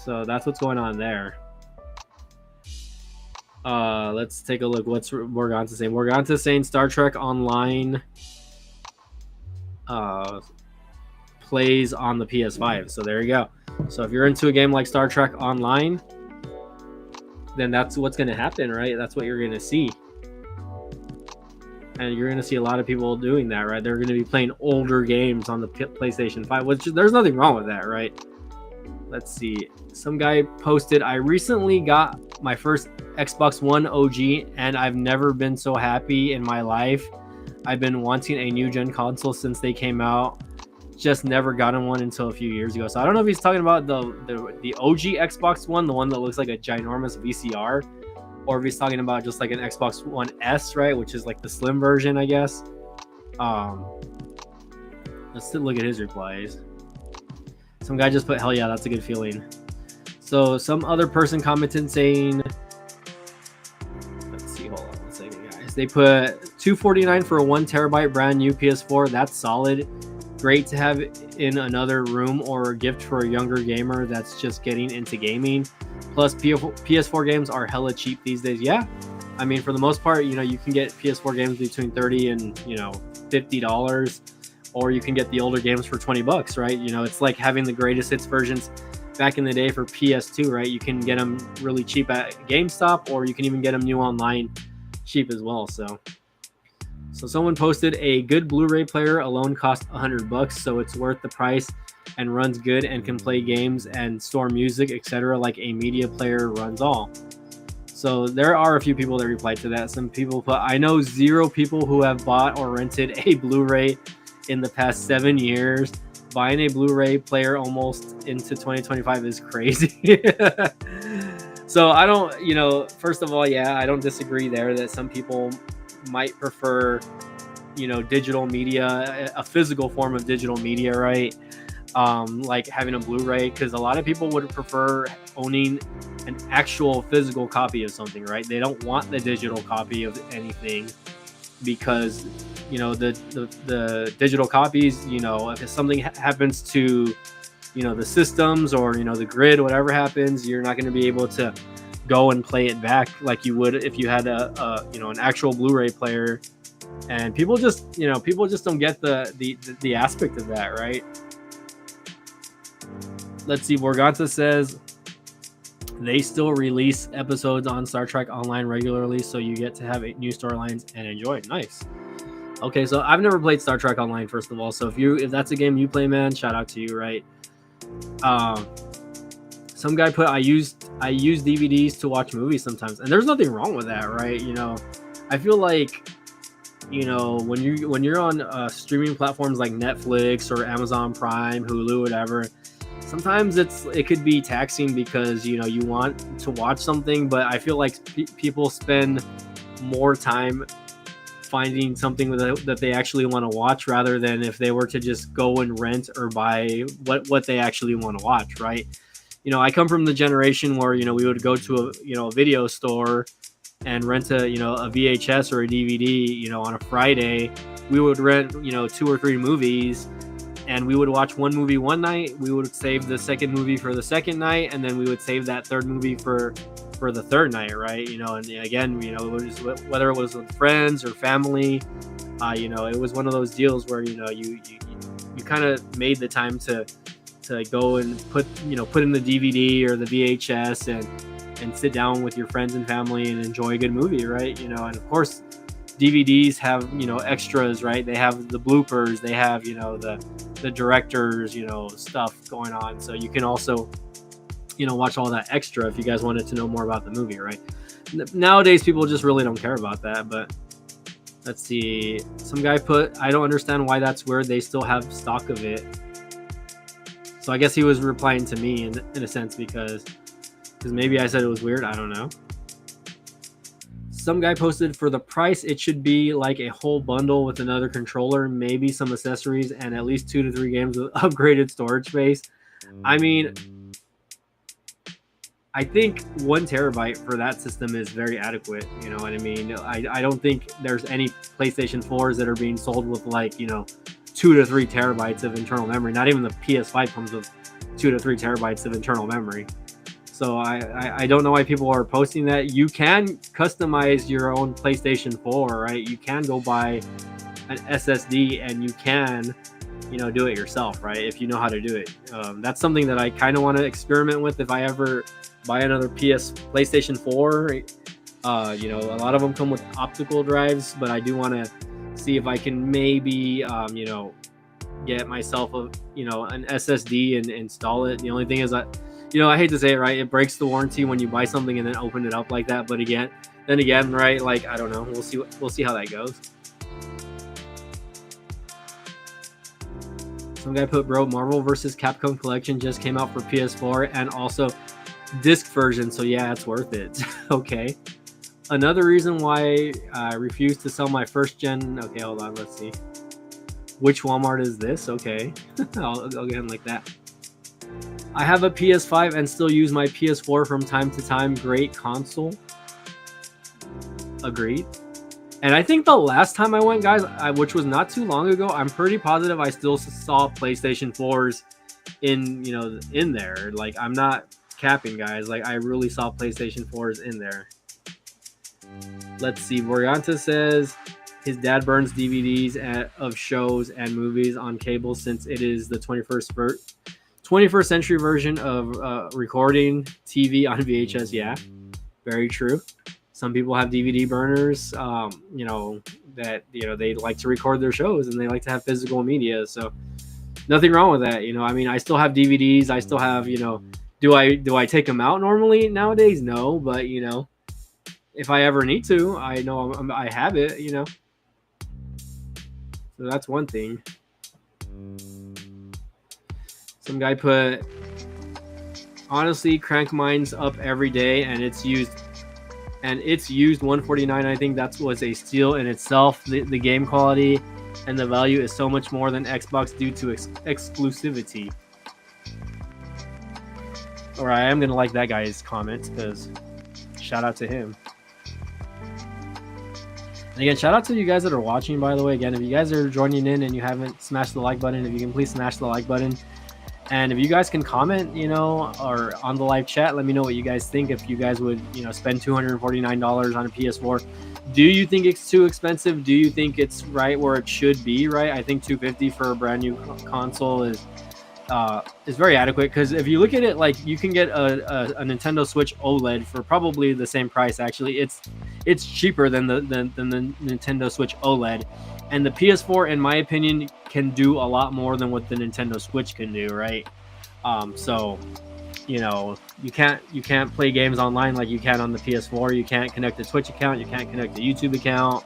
that's what's going on there. Let's take a look. What's Morganta saying? Morganta saying Star Trek Online plays on the PS5. So there you go. So if you're into a game like Star Trek Online, then that's what's going to happen, right? That's what you're going to see. and you're going to see a lot of people doing that, right? They're going to be playing older games on the PlayStation 5, which there's nothing wrong with that, right? Let's see. Some guy posted, I recently got my first Xbox One OG, and I've never been so happy in my life. I've been wanting a new gen console since they came out. Just never gotten one until a few years ago. So I don't know if he's talking about the OG Xbox One, the one that looks like a ginormous VCR, or if he's talking about just like an Xbox One S, right, which is like the slim version, I guess. Let's look at his replies. Some guy just put, hell yeah, that's a good feeling. So some other person commented saying, let's see, hold on one second, guys. They put $249 for a 1 terabyte brand new PS4. That's solid. Great to have in another room or a gift for a younger gamer that's just getting into gaming. Plus, PS4 games are hella cheap these days. Yeah, I mean, for the most part, you know, you can get PS4 games between $30 and, you know, $50, or you can get the older games for $20, right? You know, it's like having the greatest hits versions back in the day for PS2, right? You can get them really cheap at GameStop, or you can even get them new online cheap as well. So someone posted, a good Blu-ray player alone costs $100, so it's worth the price and runs good and can play games and store music, etc. like a media player runs all. So there are a few people that replied to that. Some people put, I know 0 people who have bought or rented a Blu-ray in the past 7 years. Buying a Blu-ray player almost into 2025 is crazy. So I don't, you know, first of all, yeah, I don't disagree there that some people might prefer, you know, digital media, a physical form of digital media, right? Like having a Blu-ray, because a lot of people would prefer owning an actual physical copy of something, right? They don't want the digital copy of anything, because, you know, the digital copies, you know, if something happens to, you know, the systems or, you know, the grid, whatever happens, you're not going to be able to go and play it back like you would if you had a you know, an actual Blu-ray player. And people just don't get the aspect of that, right? Let's see. Borgata says they still release episodes on Star Trek Online regularly, so you get to have new storylines and enjoy it. Nice. Okay, so I've never played Star Trek Online, first of all. So if that's a game you play, man, shout out to you, right? Some guy put, I use DVDs to watch movies sometimes, and there's nothing wrong with that, right? You know, I feel like, you know, when you're on streaming platforms like Netflix or Amazon Prime, Hulu, whatever, sometimes it could be taxing because, you know, you want to watch something, but I feel like people spend more time finding something that they actually want to watch rather than if they were to just go and rent or buy what they actually want to watch, right? You know, I come from the generation where, you know, we would go to a video store and rent a VHS or a DVD, you know, on a Friday. We would rent, you know, 2 or 3 movies, and we would watch one movie one night. We would save the second movie for the second night, and then we would save that third movie for the third night, right? You know, and again, you know, it was, whether it was with friends or family, you know, it was one of those deals where, you know, you kind of made the time to go and put in the DVD or the VHS and sit down with your friends and family and enjoy a good movie, right? You know, and of course, DVDs have, you know, extras, right? They have the bloopers, they have, you know, the director's, you know, stuff going on. So you can also, you know, watch all that extra if you guys wanted to know more about the movie, right? Nowadays, people just really don't care about that. But let's see. Some guy put, I don't understand why that's weird. They still have stock of it. So I guess he was replying to me in a sense because maybe I said it was weird. I don't know. Some guy posted, for the price, it should be like a whole bundle with another controller, maybe some accessories, and at least 2 to 3 games with upgraded storage space. I mean, I think 1 terabyte for that system is very adequate. You know what I mean? I don't think there's any PlayStation 4s that are being sold with, like, you know, 2 to 3 terabytes of internal memory. Not even the PS5 comes with 2 to 3 terabytes of internal memory. So I don't know why people are posting that. You can customize your own PlayStation 4, right? You can go buy an SSD and you can, you know, do it yourself, right? If you know how to do it. That's something that I kind of want to experiment with if I ever buy another PlayStation 4. You know, a lot of them come with optical drives, but I do want to see if I can maybe, you know, get myself a, you know, an SSD and install it. The only thing is that, you know, I hate to say it, right? It breaks the warranty when you buy something and then open it up like that. But then again, right? Like, I don't know. We'll see how that goes. Some guy put, bro, Marvel vs. Capcom Collection just came out for PS4 and also disc version. So yeah, it's worth it. Okay. Another reason why I refuse to sell my first gen. Okay, hold on. Let's see. Which Walmart is this? Okay. I'll get him like that. I have a PS5 and still use my PS4 from time to time. Great console. Agreed. And I think the last time I went, guys, which was not too long ago, I'm pretty positive I still saw PlayStation 4s in, you know, in there. Like, I'm not capping, guys. Like, I really saw PlayStation 4s in there. Let's see. Boryanta says his dad burns DVDs of shows and movies on cable since it is the 21st century version of recording TV on VHS. Yeah, very true. Some people have DVD burners, you know, that, you know, they like to record their shows and they like to have physical media. So nothing wrong with that. You know, I mean, I still have DVDs. I still have, you know, do I take them out normally nowadays? No, but, you know, if I ever need to, I know I have it, you know. So that's one thing. Some guy put, honestly, crank mine's up every day and it's used 149. I think that was a steal in itself. The game quality and the value is so much more than Xbox due to exclusivity. All right, I am gonna like that guy's comments because shout out to him. And again, shout out to you guys that are watching, by the way. Again, if you guys are joining in and you haven't smashed the like button, if you can please smash the like button. And if you guys can comment, you know, or on the live chat, let me know what you guys think. If you guys would, you know, spend $249 on a PS4, do you think it's too expensive? Do you think it's right where it should be? Right? I think $250 for a brand new console is very adequate. Because if you look at it, like, you can get a Nintendo Switch OLED for probably the same price. Actually, it's cheaper than the Nintendo Switch OLED. And the PS4, in my opinion, can do a lot more than what the Nintendo Switch can do, right? So, you know, you can't play games online like you can on the PS4. You can't connect a Twitch account. You can't connect a YouTube account.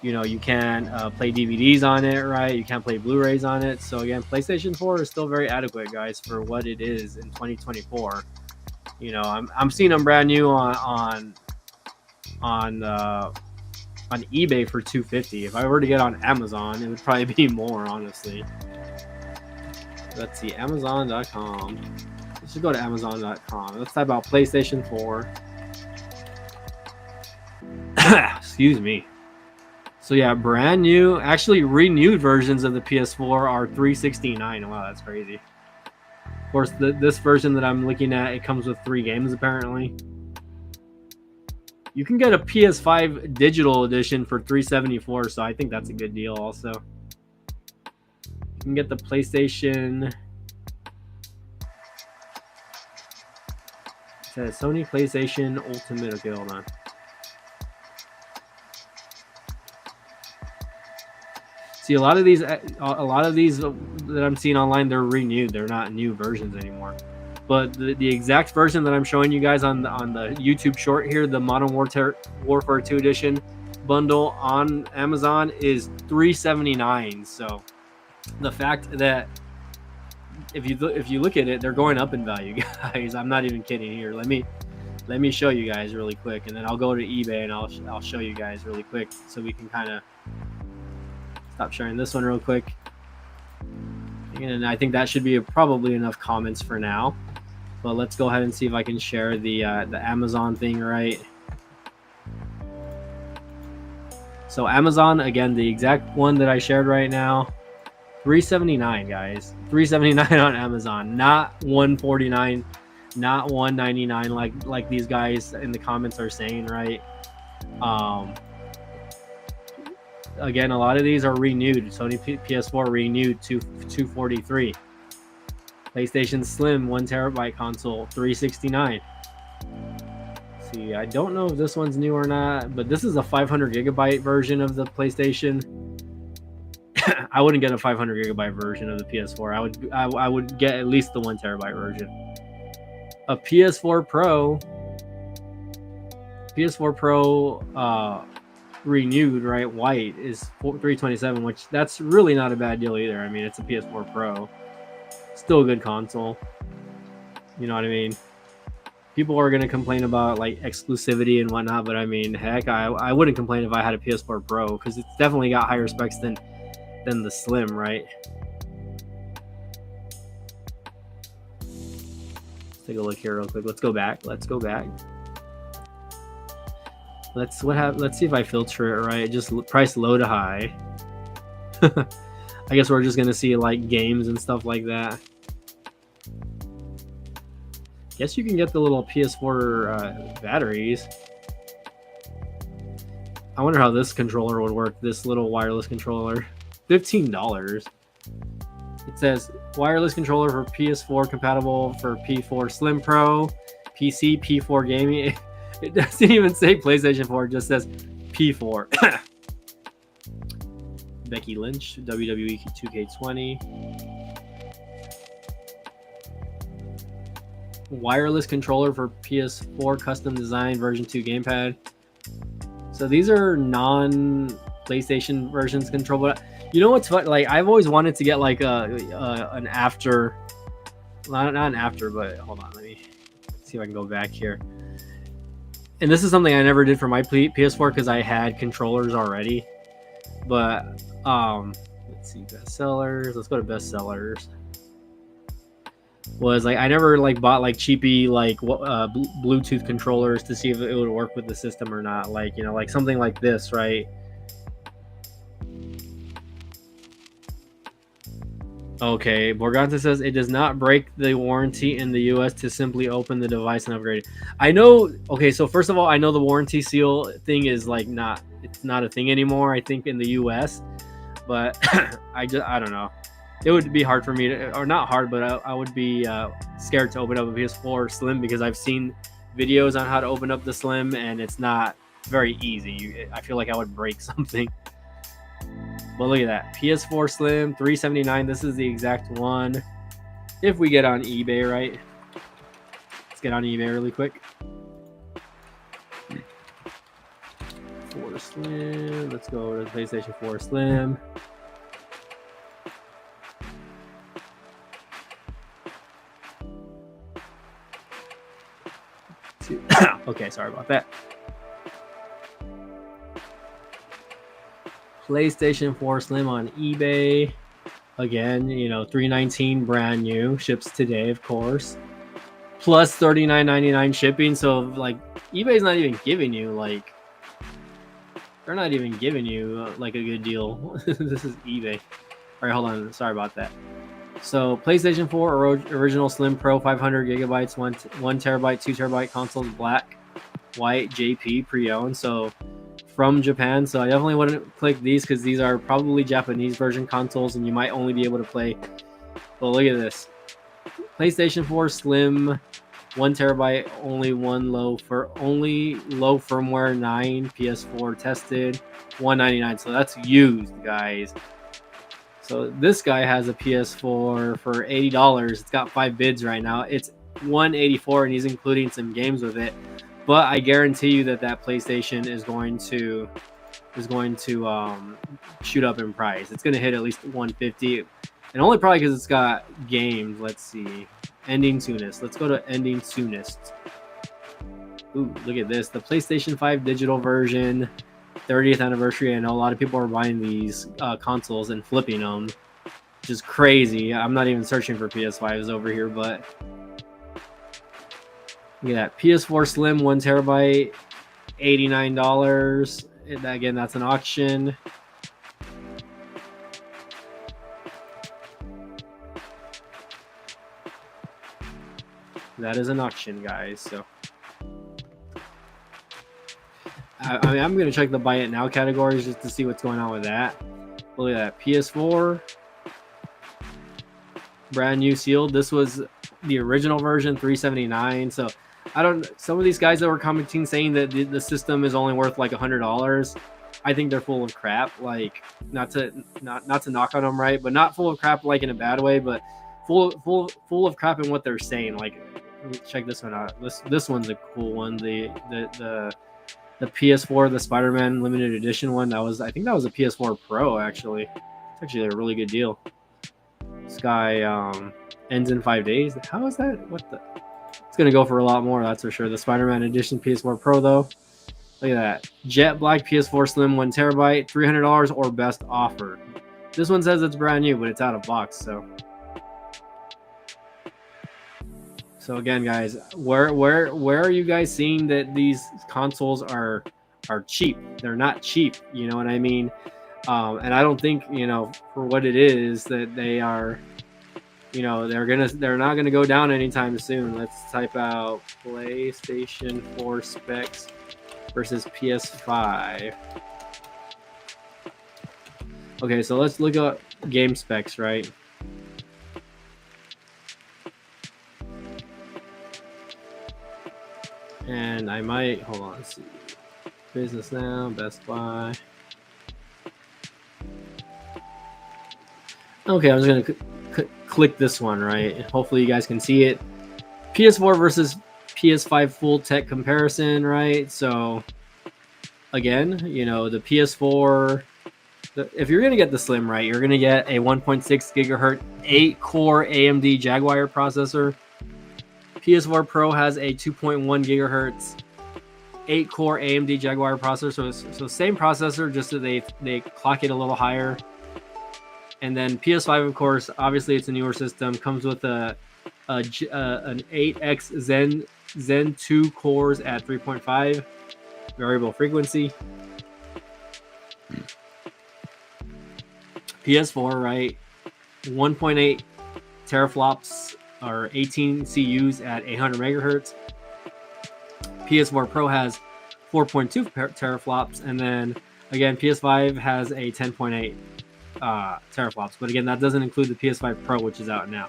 You know, you can't play DVDs on it, right? You can't play Blu-rays on it. So again, PlayStation 4 is still very adequate, guys, for what it is in 2024. You know, I'm seeing them brand new on eBay for $250. If I were to get on Amazon, it would probably be more, honestly. Let's see, Amazon.com. Let's just go to Amazon.com. Let's type out PlayStation 4. Excuse me. So yeah, brand new, actually renewed versions of the PS4 are $369. Wow, that's crazy. Of course, this version that I'm looking at, it comes with 3 games apparently. You can get a PS5 digital edition for $374, so I think that's a good deal also. You can get the PlayStation. It says Sony PlayStation Ultimate. Okay, hold on. See, a lot of these that I'm seeing online, they're renewed. They're not new versions anymore. But the exact version that I'm showing you guys on the YouTube short here, the Modern Warfare 2 Edition bundle on Amazon is $379. So the fact that if you look at it, they're going up in value, guys. I'm not even kidding here. Let me show you guys really quick, and then I'll go to eBay and I'll show you guys really quick so we can kind of stop sharing this one real quick. And I think that should be probably enough comments for now. But let's go ahead and see if I can share the Amazon thing, right? So Amazon, again, the exact one that I shared right now, $379, guys. $379 on Amazon, not $149, not $199 like these guys in the comments are saying, right? Again, a lot of these are renewed. Sony PS4 renewed to $243. PlayStation Slim 1 terabyte console $369. see. I don't know if this one's new or not, but this is a 500 gigabyte version of the PlayStation. I wouldn't get a 500 gigabyte version of the PS4. I would get at least the 1 terabyte version. A PS4 Pro renewed, right? White is $327, which that's really not a bad deal either. I mean, it's a PS4 Pro, still a good console. You know what I mean? People are gonna complain about like exclusivity and whatnot, but I mean, heck, I wouldn't complain if I had a PS4 Pro because it's definitely got higher specs than the Slim, right? Let's take a look here real quick. Let's go back. Let's see if I filter it right. Just price low to high. I guess we're just gonna see like games and stuff like that. Guess you can get the little PS4 batteries. I wonder how this controller would work. This little wireless controller, $15. It says wireless controller for PS4 compatible for P4 Slim Pro, PC, P4 gaming. It doesn't even say PlayStation 4, it just says P4. Becky Lynch, WWE 2K20. Wireless controller for PS4 custom design version 2 gamepad. So these are non-PlayStation versions control, but you know what's fun? Like I've always wanted to get like an after, not an after, but hold on, let me see if I can go back here. And this is something I never did for my PS4 because I had controllers already. But let's see, bestsellers. Let's go to bestsellers. Was like I never like bought like cheapy like Bluetooth controllers to see if it would work with the system or not. Like, you know, like something like this, right? Okay, Borganta says it does not break the warranty in the US to simply open the device and upgrade it. I know. Okay, so first of all, I know the warranty seal thing is like it's not a thing anymore, I think, in the US. But I don't know. It would be hard for me to, or not hard, but I would be scared to open up a PS4 Slim because I've seen videos on how to open up the Slim and it's not very easy. I feel like I would break something. But look at that. PS4 Slim, $379. This is the exact one. If we get on eBay, right? Let's get on eBay really quick. 4 Slim. Let's go to the PlayStation 4 Slim. Okay, sorry about that. PlayStation 4 Slim on eBay. Again, you know, $319 brand new. Ships today, of course. Plus $39.99 shipping. So, like, eBay's not even giving you, like... They're not even giving you, like, a good deal. This is eBay. All right, hold on. Sorry about that. So, PlayStation 4 original Slim Pro, 500 gigabytes, 1 terabyte, 2 terabyte consoles, black, white, JP, pre-owned. So, from Japan. So, I definitely wouldn't click these because these are probably Japanese version consoles and you might only be able to play. But look at this. PlayStation 4 Slim, 1 terabyte, only low firmware 9, PS4 tested, $199. So, that's used, guys. So this guy has a PS4 for $80. It's got 5 bids right now. It's $184 and he's including some games with it. But I guarantee you that PlayStation is going to shoot up in price. It's going to hit at least $150, and only probably because it's got games. Let's see, Ending Soonest. Let's go to Ending Soonest. Ooh, look at this. The PlayStation 5 digital version. 30th anniversary. I know a lot of people are buying these consoles and flipping them, which is crazy. I'm not even searching for PS5s over here, but look at that. PS4 Slim, 1 terabyte, $89. And again, that's an auction. That is an auction, guys. So I mean, I'm going to check the buy it now categories just to see what's going on with that. Look at that. PS4. Brand new sealed. This was the original version, $379. So I don't. Some of these guys that were commenting saying that the system is only worth like $100. I think they're full of crap. Like, not to knock on them, right? But not full of crap like in a bad way, but full of crap in what they're saying. Like, check this one out. This one's a cool one. The PS4, the Spider-Man limited edition one. I think that was a PS4 Pro actually. It's actually a really good deal. This guy ends in 5 days. How is that? What the? It's gonna go for a lot more, that's for sure. The Spider-Man edition PS4 Pro though. Look at that. Jet Black PS4 Slim 1 terabyte, $300 or best offer. This one says it's brand new, but it's out of box. So again, guys, where are you guys seeing that these consoles are cheap? They're not cheap. You know what I mean? And I don't think, you know, for what it is that they are. You know, they're not gonna go down anytime soon. Let's type out PlayStation 4 specs versus PS5. Okay, so let's look at game specs, right? And I might hold on. Let's see. Business Now, Best Buy. Okay, I'm just gonna click this one, right? Hopefully you guys can see it. PS4 versus PS5 full tech comparison, right? So again, you know, the PS4, if you're gonna get the Slim, right, you're gonna get a 1.6 gigahertz 8-core AMD Jaguar processor. PS4 Pro has a 2.1 gigahertz 8-core AMD Jaguar processor. So same processor, just that they clock it a little higher. And then PS5, of course, obviously it's a newer system. Comes with an 8X Zen 2 cores at 3.5 variable frequency. PS4, right? 1.8 teraflops or 18 CUs at 800 megahertz. PS4 Pro has 4.2 teraflops, and then again, PS5 has a 10.8 teraflops, but again, that doesn't include the PS5 Pro, which is out now.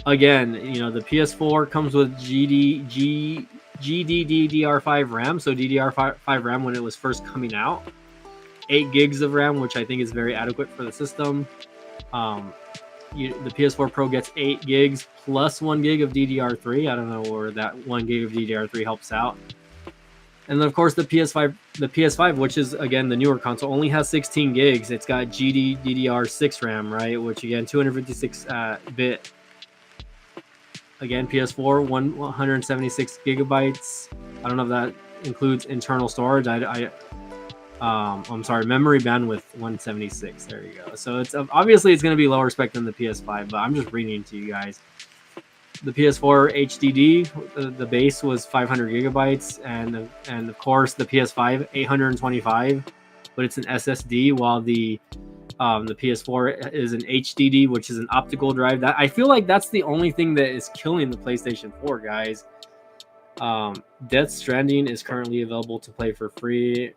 Again, you know, the PS4 comes with GDDR5 RAM, so DDR5 RAM when it was first coming out, 8 gigs of RAM, which I think is very adequate for the system. The PS4 Pro gets 8 gigs plus 1 gig of DDR3. I don't know where that 1 gig of DDR3 helps out. And then, of course, the PS5, which is, again, the newer console, only has 16 gigs. It's got GDDR6 RAM, right? Which, again, 256-bit. Again, PS4, 176 gigabytes. I don't know if that includes internal storage. I'm sorry, memory bandwidth 176. There you go. So it's obviously it's going to be lower spec than the PS5, but I'm just reading to you guys. The PS4 HDD, the base was 500 gigabytes, and of course the PS5 825, but it's an SSD, while the PS4 is an HDD, which is an optical drive. That I feel like that's the only thing that is killing the PlayStation 4, guys. Death Stranding is currently available to play for free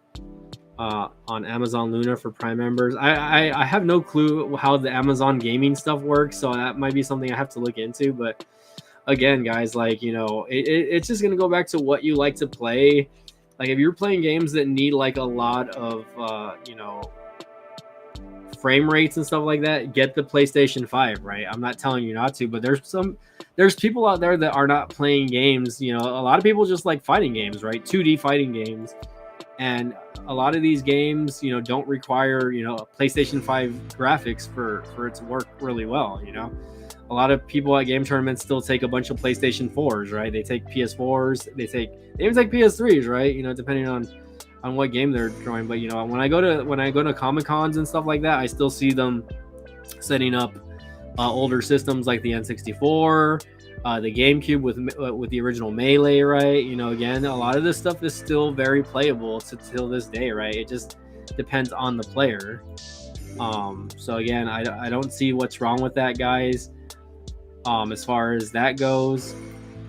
on Amazon Luna for Prime members. I have no clue how the Amazon gaming stuff works, so that might be something I have to look into, but again, guys, like, you know, it's just gonna go back to what you like to play. Like, if you're playing games that need like a lot of you know, frame rates and stuff like that, get the PlayStation 5, right? I'm not telling you not to, but there's people out there that are not playing games. You know, a lot of people just like fighting games, right? 2D fighting games, and a lot of these games, you know, don't require, you know, a PlayStation 5 graphics for it to work really well. You know, a lot of people at game tournaments still take a bunch of PlayStation 4s, right? They take PS4s, they even take PS3s, right? You know, depending on what game they're throwing. But you know, when I go to Comic-Cons and stuff like that, I still see them setting up older systems like the N64, the GameCube with the original Melee, right? You know, again, a lot of this stuff is still very playable till this day, right? It just depends on the player. So again, I don't see what's wrong with that, guys. As far as that goes,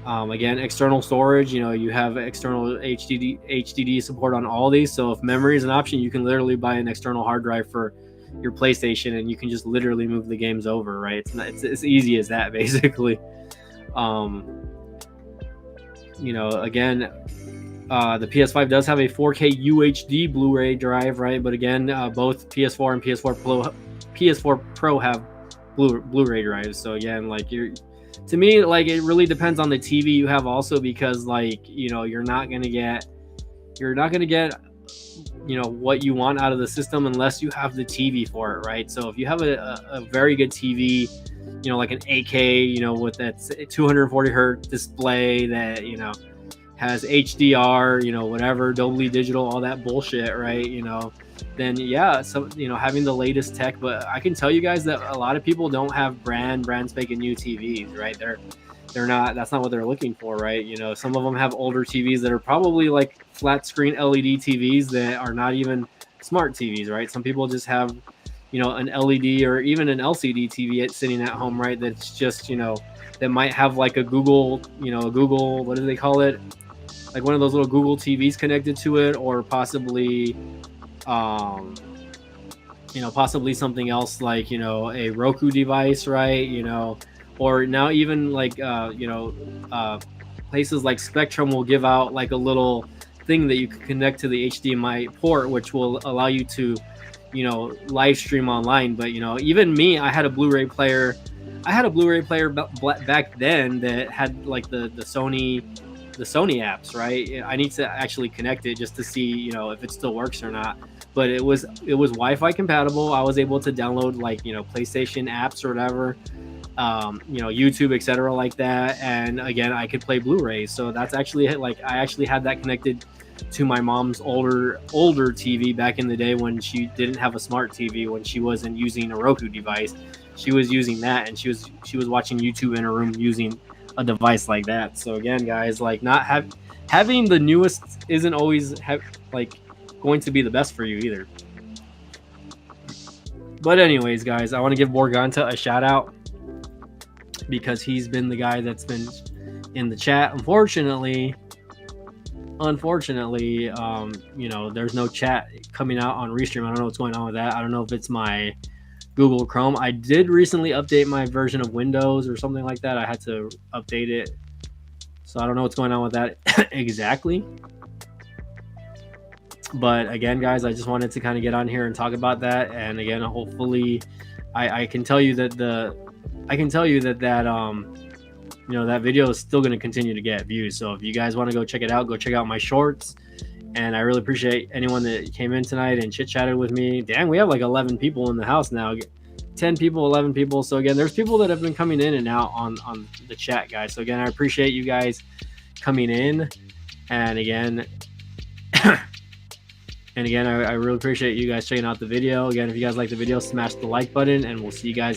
again, external storage, you know, you have external HDD support on all these. So if memory is an option, you can literally buy an external hard drive for your PlayStation, and you can just literally move the games over, right? It's as easy as that, basically. you know, again, the PS5 does have a 4K UHD Blu-ray drive, right? But again, both PS4 and PS4 Pro have Blu-ray drives. So again, like to me, like it really depends on the TV you have also, because like, you know, you're not gonna get you know what you want out of the system unless you have the TV for it, right? So if you have a very good TV, you know, like an 8K, you know, with that 240 hertz display that, you know, has HDR, you know, whatever, Dolby Digital, all that bullshit, right? You know, then yeah, so, you know, having the latest tech. But I can tell you guys that a lot of people don't have brand spanking new TVs, right? They're not, that's not what they're looking for, right? You know, some of them have older TVs that are probably like flat screen LED TVs that are not even smart TVs, right? Some people just have, you know, an LED or even an LCD TV sitting at home, right? That's just, you know, that might have like a Google, you know, a Google, what do they call it? Like one of those little Google TVs connected to it, or possibly, you know, possibly something else like, you know, a Roku device, right? You know, or now even like, you know, places like Spectrum will give out like a little thing that you can connect to the HDMI port, which will allow you to, you know, live stream online. But, you know, even me, I had a Blu-ray player. Back then that had like the Sony apps, right? I need to actually connect it just to see, you know, if it still works or not. But it was Wi-Fi compatible. I was able to download like, you know, PlayStation apps or whatever, you know, YouTube, etc., like that. And again, I could play Blu-rays. So that's actually like, I actually had that connected to my mom's older TV back in the day when she didn't have a smart TV, when she wasn't using a Roku device. She was using that, and she was watching YouTube in her room using a device like that. So again, guys, like not having the newest isn't always like going to be the best for you either. But anyways, guys, I want to give Borganta a shout out because he's been the guy that's been in the chat. Unfortunately, you know, there's no chat coming out on Restream. I don't know what's going on with that. I don't know if it's my Google Chrome. I did recently update my version of Windows or something like that. I had to update it. So I don't know what's going on with that exactly. But again, guys, I just wanted to kind of get on here and talk about that. And again, hopefully I can tell you that you know, that video is still going to continue to get views. So if you guys want to go check it out, go check out my shorts. And I really appreciate anyone that came in tonight and chit-chatted with me. Dang, we have like 11 people in the house now. 10 people, 11 people. So again, there's people that have been coming in and out on the chat, guys. So again, I appreciate you guys coming in. And again, I really appreciate you guys checking out the video. Again, if you guys like the video, smash the like button, and we'll see you guys